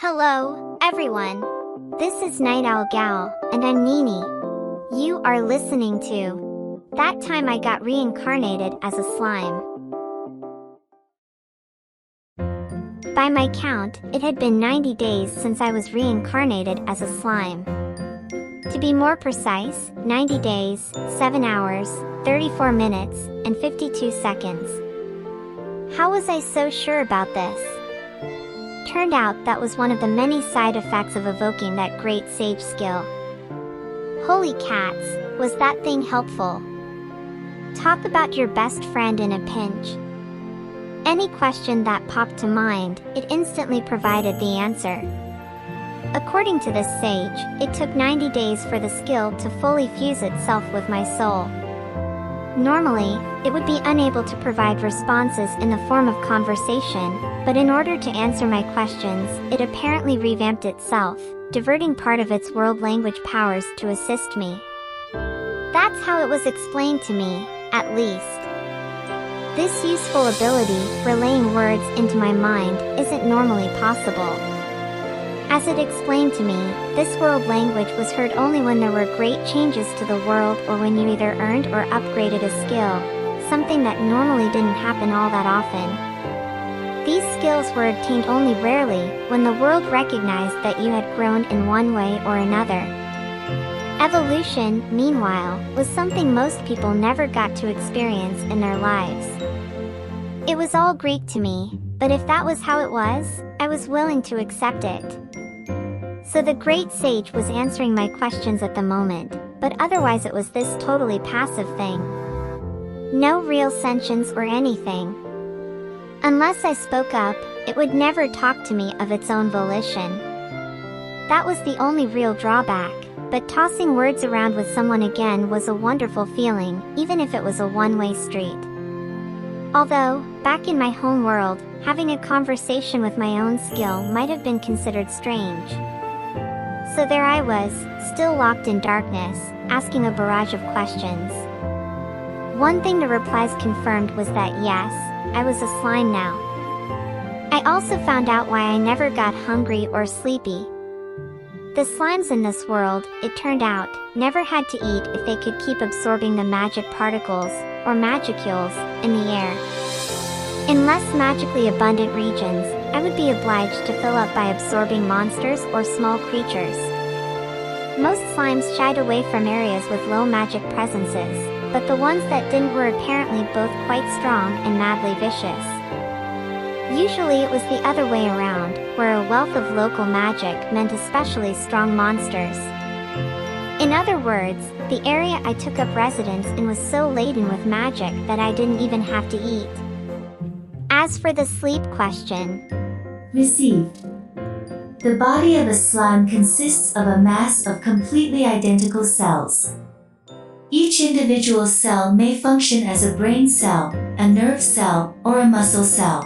Hello, everyone. This is Night Owl Gal, and I'm Nini. You are listening to That Time I Got Reincarnated as a Slime. By my count, it had been 90 days since I was reincarnated as a slime. To be more precise, 90 days, 7 hours, 34 minutes, and 52 seconds. How was I so sure about this? Turned out that was one of the many side effects of evoking that great sage skill. Holy cats, was that thing helpful? Talk about your best friend in a pinch. Any question that popped to mind, it instantly provided the answer. According to this sage, it took 90 days for the skill to fully fuse itself with my soul. Normally, it would be unable to provide responses in the form of conversation, but in order to answer my questions, it apparently revamped itself, diverting part of its world language powers to assist me. That's how it was explained to me, at least. This useful ability, relaying words into my mind, isn't normally possible. As it explained to me, this world language was heard only when there were great changes to the world or when you either earned or upgraded a skill, something that normally didn't happen all that often. These skills were obtained only rarely, when the world recognized that you had grown in one way or another. Evolution, meanwhile, was something most people never got to experience in their lives. It was all Greek to me, but if that was how it was, I was willing to accept it. So the great sage was answering my questions at the moment, but otherwise it was this totally passive thing. No real sentience or anything. Unless I spoke up, it would never talk to me of its own volition. That was the only real drawback, but tossing words around with someone again was a wonderful feeling, even if it was a one-way street. Although, back in my home world, having a conversation with my own skill might have been considered strange. So there I was, still locked in darkness, asking a barrage of questions. One thing the replies confirmed was that yes, I was a slime now. I also found out why I never got hungry or sleepy. The slimes in this world, it turned out, never had to eat if they could keep absorbing the magic particles, or magicules, in the air. In less magically abundant regions, I would be obliged to fill up by absorbing monsters or small creatures. Most slimes shied away from areas with low magic presences, but the ones that didn't were apparently both quite strong and madly vicious. Usually it was the other way around, where a wealth of local magic meant especially strong monsters. In other words, the area I took up residence in was so laden with magic that I didn't even have to eat. As for the sleep question, received. The body of a slime consists of a mass of completely identical cells. Each individual cell may function as a brain cell, a nerve cell, or a muscle cell.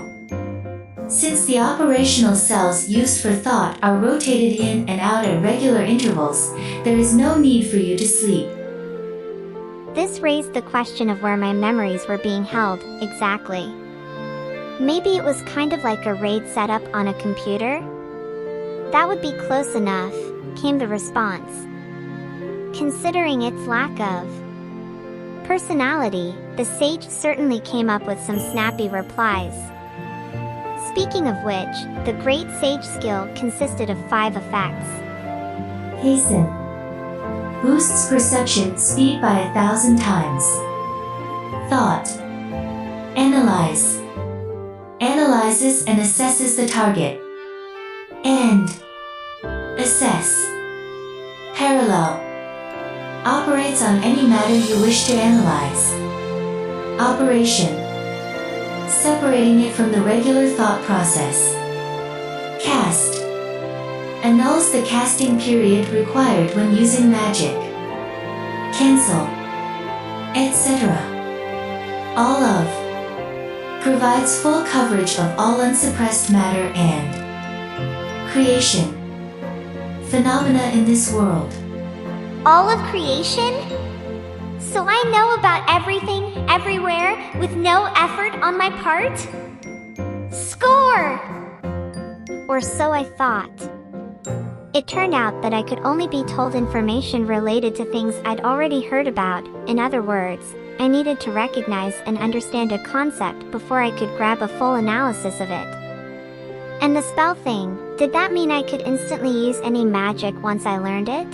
Since the operational cells used for thought are rotated in and out at regular intervals, there is no need for you to sleep. This raised the question of where my memories were being held, exactly. Maybe it was kind of like a RAID setup on a computer? That would be close enough, came the response. Considering its lack of personality, the sage certainly came up with some snappy replies. Speaking of which, the great sage skill consisted of 5 effects. Hasten. Boosts perception speed by 1,000 times. Thought. Analyze. Analyzes and assesses the target. End. Assess. Parallel. Operates on any matter you wish to analyze. Operation. Separating it from the regular thought process. Cast. Annuls the casting period required when using magic. Cancel. Etc. All of. Provides full coverage of all unsuppressed matter and creation. Phenomena in this world. All of creation? So I know about everything, everywhere, with no effort on my part? Score! Or so I thought. It turned out that I could only be told information related to things I'd already heard about. In other words, I needed to recognize and understand a concept before I could grab a full analysis of it. And the spell thing, did that mean I could instantly use any magic once I learned it?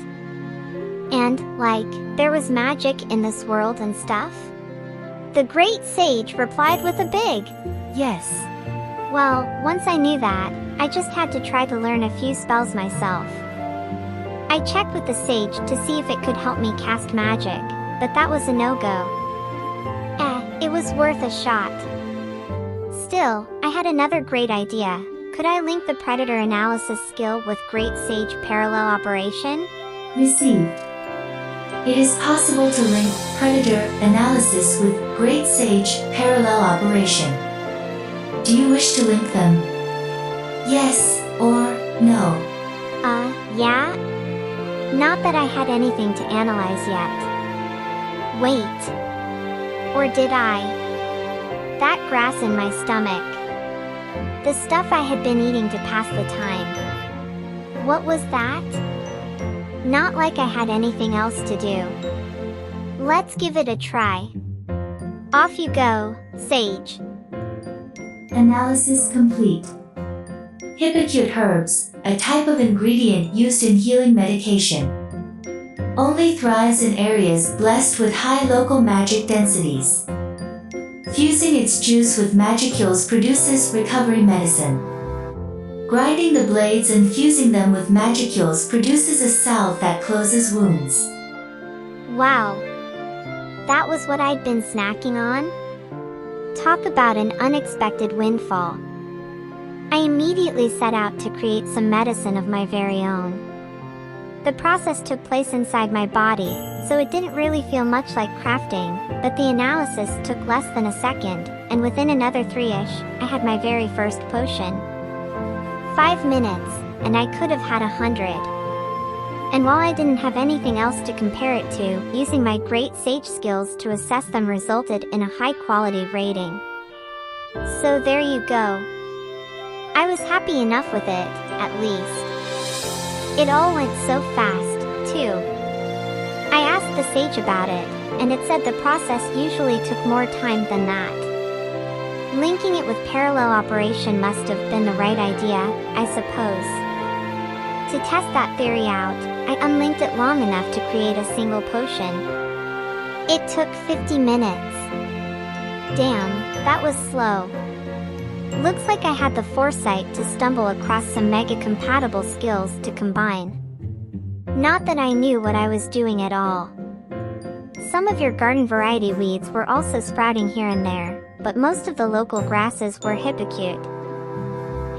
And, like, there was magic in this world and stuff? The great sage replied with a big Yes. well, once I knew that, I just had to try to learn a few spells myself. I checked with the sage to see if it could help me cast magic, but that was a no-go. It was worth a shot. Still, I had another great idea. Could I link the predator analysis skill with Great Sage parallel operation? Received. It is possible to link predator analysis with Great Sage parallel operation. Do you wish to link them? Yes or no? Yeah? Not that I had anything to analyze yet. Wait. Or did I? That grass in my stomach. The stuff I had been eating to pass the time. What was that? Not like I had anything else to do. Let's give it a try. Off you go, Sage. Analysis complete. Hypocute herbs, a type of ingredient used in healing medication. Only thrives in areas blessed with high local magic densities. Fusing its juice with magicules produces recovery medicine. Grinding the blades and fusing them with magicules produces a salve that closes wounds. Wow. That was what I'd been snacking on? Talk about an unexpected windfall. I immediately set out to create some medicine of my very own. The process took place inside my body, so it didn't really feel much like crafting, but the analysis took less than a second, and within another 3-ish, I had my very first potion. 5 minutes, and I could have had 100. And while I didn't have anything else to compare it to, using my great sage skills to assess them resulted in a high-quality rating. So there you go. I was happy enough with it, at least. It all went so fast, too. I asked the sage about it, and it said the process usually took more time than that. Linking it with parallel operation must have been the right idea, I suppose. To test that theory out, I unlinked it long enough to create a single potion. It took 50 minutes. Damn, that was slow. Looks like I had the foresight to stumble across some mega-compatible skills to combine. Not that I knew what I was doing at all. Some of your garden variety weeds were also sprouting here and there, but most of the local grasses were hypocute.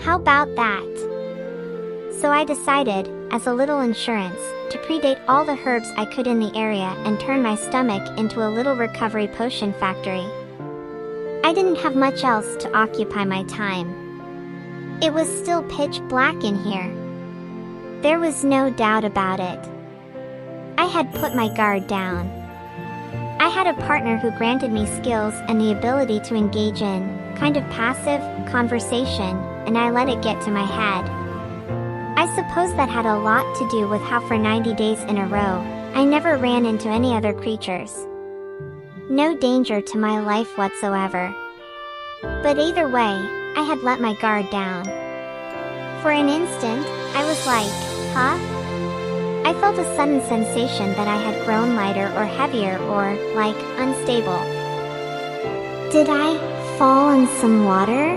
How about that? So I decided, as a little insurance, to predate all the herbs I could in the area and turn my stomach into a little recovery potion factory. I didn't have much else to occupy my time. It was still pitch black in here. There was no doubt about it. I had put my guard down. I had a partner who granted me skills and the ability to engage in, kind of passive, conversation, and I let it get to my head. I suppose that had a lot to do with how for 90 days in a row, I never ran into any other creatures. No danger to my life whatsoever. But either way, I had let my guard down. For an instant, I was like, huh? I felt a sudden sensation that I had grown lighter or heavier or, like, unstable. Did I fall in some water?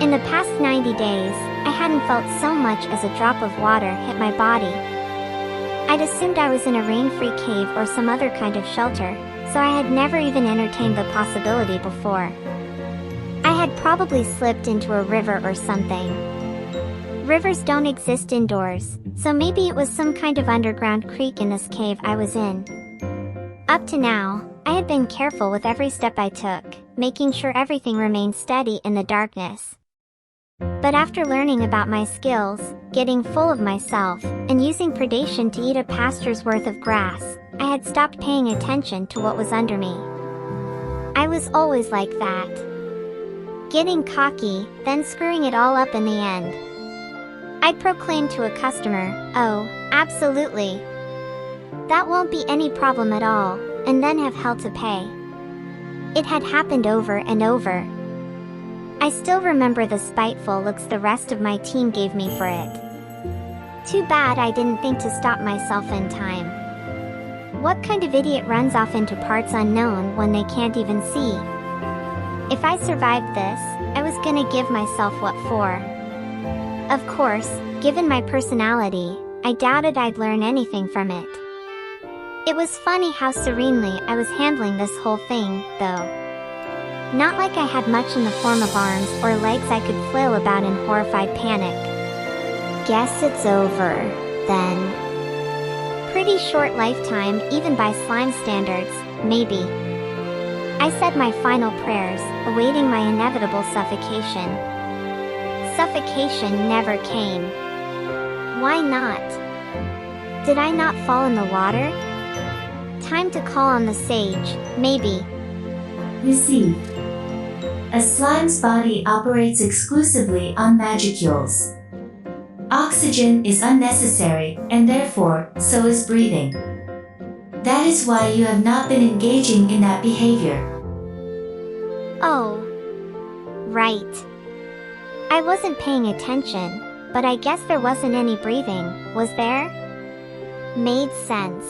In the past 90 days, I hadn't felt so much as a drop of water hit my body. I'd assumed I was in a rain-free cave or some other kind of shelter, so I had never even entertained the possibility before. I had probably slipped into a river or something. Rivers don't exist indoors, so maybe it was some kind of underground creek in this cave I was in. Up to now, I had been careful with every step I took, making sure everything remained steady in the darkness. But after learning about my skills, getting full of myself, and using predation to eat a pasture's worth of grass, I had stopped paying attention to what was under me. I was always like that. getting cocky, then screwing it all up in the end. I'd proclaim to a customer, "Oh, absolutely. That won't be any problem at all," and then have hell to pay. It had happened over and over. I still remember the spiteful looks the rest of my team gave me for it. Too bad I didn't think to stop myself in time. What kind of idiot runs off into parts unknown when they can't even see? If I survived this, I was gonna give myself what for. Of course, given my personality, I doubted I'd learn anything from it. It was funny how serenely I was handling this whole thing, though. Not like I had much in the form of arms or legs I could flail about in horrified panic. Guess it's over, then. Pretty short lifetime, even by slime standards, maybe. I said my final prayers, awaiting my inevitable suffocation. Suffocation never came. Why not? Did I not fall in the water? Time to call on the sage, maybe. Received. A slime's body operates exclusively on magicules. Oxygen is unnecessary, and therefore, so is breathing. That is why you have not been engaging in that behavior. Oh. Right. I wasn't paying attention, but I guess there wasn't any breathing, was there? Made sense.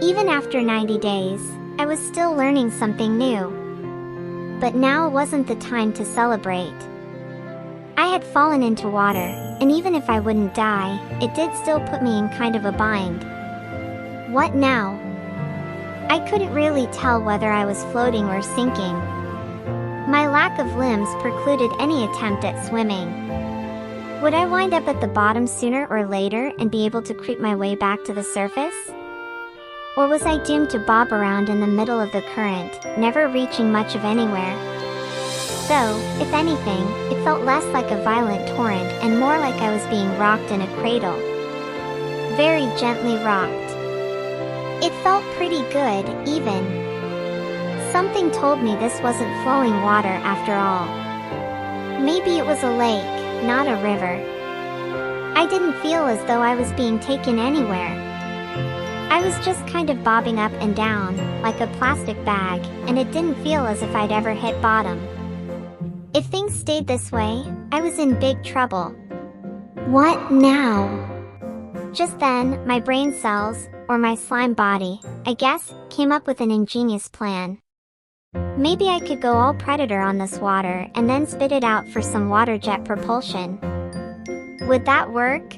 Even after 90 days, I was still learning something new. But now wasn't the time to celebrate. I had fallen into water, and even if I wouldn't die, it did still put me in kind of a bind. What now? I couldn't really tell whether I was floating or sinking. My lack of limbs precluded any attempt at swimming. Would I wind up at the bottom sooner or later and be able to creep my way back to the surface? Or was I doomed to bob around in the middle of the current, never reaching much of anywhere? Though, if anything, it felt less like a violent torrent and more like I was being rocked in a cradle. Very gently rocked. It felt pretty good, even. Something told me this wasn't flowing water after all. Maybe it was a lake, not a river. I didn't feel as though I was being taken anywhere. I was just kind of bobbing up and down, like a plastic bag, and it didn't feel as if I'd ever hit bottom. If things stayed this way, I was in big trouble. What now? Just then, my brain cells, or my slime body, I guess, came up with an ingenious plan. Maybe I could go all predator on this water and then spit it out for some water jet propulsion. Would that work?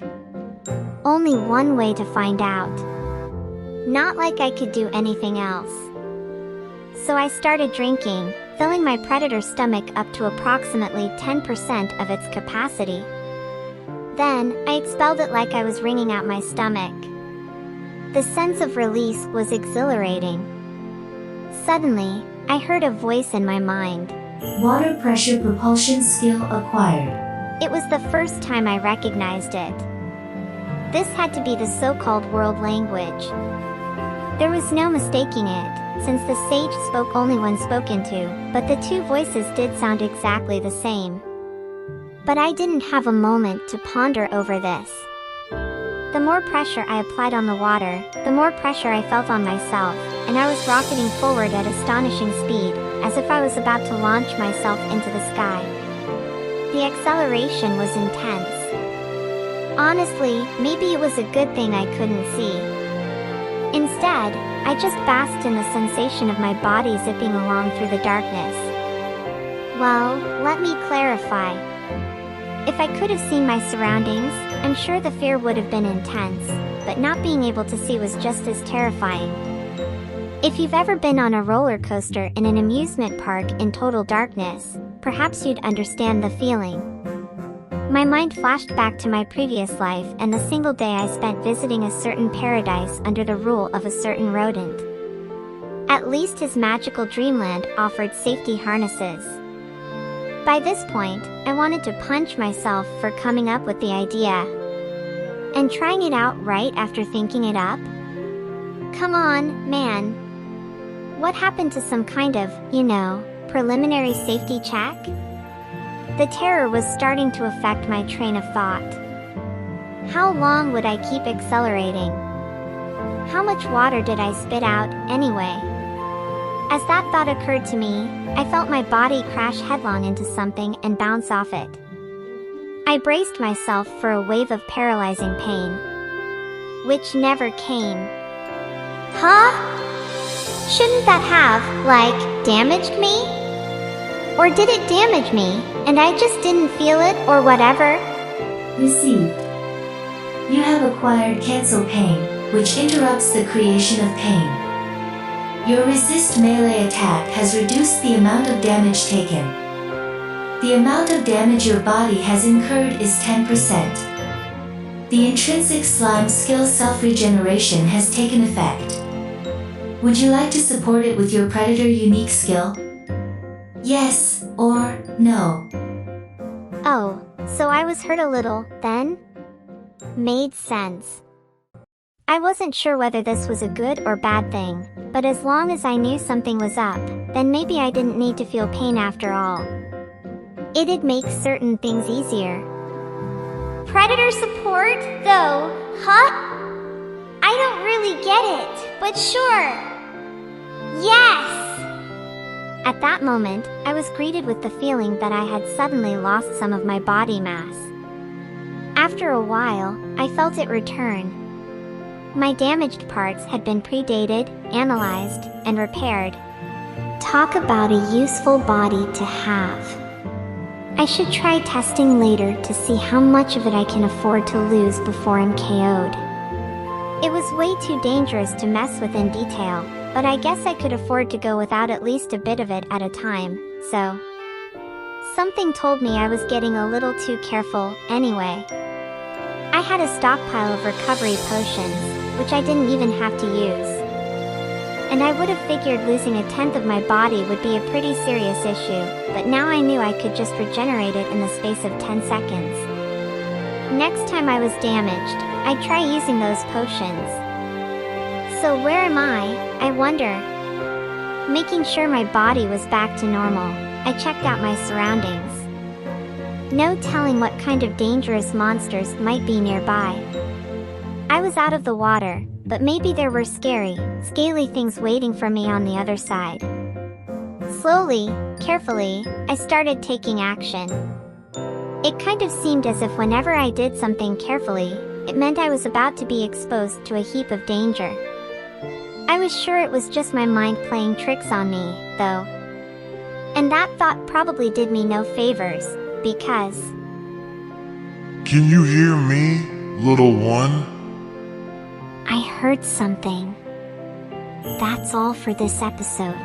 Only one way to find out. Not like I could do anything else. So I started drinking, filling my predator stomach up to approximately 10% of its capacity. Then, I expelled it like I was wringing out my stomach. The sense of release was exhilarating. Suddenly, I heard a voice in my mind. Water pressure propulsion skill acquired. It was the first time I recognized it. This had to be the so-called world language. There was no mistaking it, since the sage spoke only when spoken to, but the two voices did sound exactly the same. But I didn't have a moment to ponder over this. The more pressure I applied on the water, the more pressure I felt on myself, and I was rocketing forward at astonishing speed, as if I was about to launch myself into the sky. The acceleration was intense. Honestly, maybe it was a good thing I couldn't see. Instead, I just basked in the sensation of my body zipping along through the darkness. Well, let me clarify. If I could have seen my surroundings, I'm sure the fear would have been intense, but not being able to see was just as terrifying. If you've ever been on a roller coaster in an amusement park in total darkness, perhaps you'd understand the feeling. My mind flashed back to my previous life and the single day I spent visiting a certain paradise under the rule of a certain rodent. At least his magical dreamland offered safety harnesses. By this point, I wanted to punch myself for coming up with the idea. And trying it out right after thinking it up? Come on, man. What happened to some kind of, preliminary safety check? The terror was starting to affect my train of thought. How long would I keep accelerating? How much water did I spit out, anyway? As that thought occurred to me, I felt my body crash headlong into something and bounce off it. I braced myself for a wave of paralyzing pain, which never came. Huh? Shouldn't that have, damaged me? Or did it damage me, and I just didn't feel it or whatever? Received. You have acquired cancel pain, which interrupts the creation of pain. Your resist melee attack has reduced the amount of damage taken. The amount of damage your body has incurred is 10%. The intrinsic slime skill self-regeneration has taken effect. Would you like to support it with your predator unique skill? Yes or no? Oh, so I was hurt a little, then? Made sense. I wasn't sure whether this was a good or bad thing, but as long as I knew something was up, then maybe I didn't need to feel pain after all. It'd make certain things easier. Predator support, though, huh? I don't really get it, but sure. Yes! At that moment, I was greeted with the feeling that I had suddenly lost some of my body mass. After a while, I felt it return. My damaged parts had been predated, analyzed, and repaired. Talk about a useful body to have. I should try testing later to see how much of it I can afford to lose before I'm KO'd. It was way too dangerous to mess with in detail, but I guess I could afford to go without at least a bit of it at a time, so... Something told me I was getting a little too careful, anyway. I had a stockpile of recovery potions, which I didn't even have to use. And I would have figured losing 1/10 of my body would be a pretty serious issue, but now I knew I could just regenerate it in the space of 10 seconds. Next time I was damaged, I'd try using those potions. So where am I wonder? Making sure my body was back to normal, I checked out my surroundings. No telling what kind of dangerous monsters might be nearby. I was out of the water, but maybe there were scary, scaly things waiting for me on the other side. Slowly, carefully, I started taking action. It kind of seemed as if whenever I did something carefully, it meant I was about to be exposed to a heap of danger. I was sure it was just my mind playing tricks on me, though. And that thought probably did me no favors, because... Can you hear me, little one? I heard something. That's all for this episode.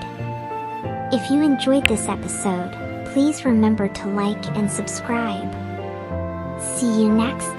If you enjoyed this episode, please remember to like and subscribe. See you next time.